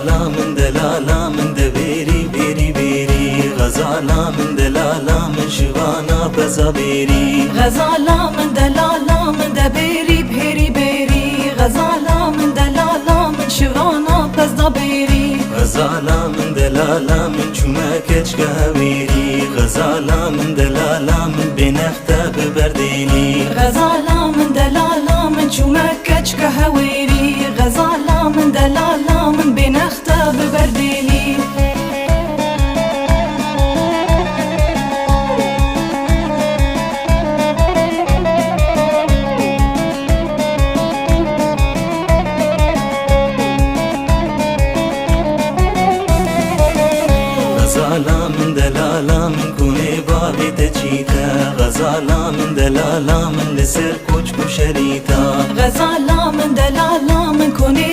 غزالا من دلالا من دبيري بيري بيري غزالا من دلالا من شوانا بزا بيري غزالا من دلالا من دبيري بهيري بيري غزالا من دلالا من شوانا بزا بيري غزالا من دلالا من چومكچ كهويري غزالا من دلالا من بنخته ببرديني غزالا من دلالا من چومكچ كهويري غزالا من دلالا من بنخته ببرديني غزالا من دلالا من كوني بابي تجيتا غزالا من دلالا من لسر كوچ كو شريتا غزالا من دلالا من كوني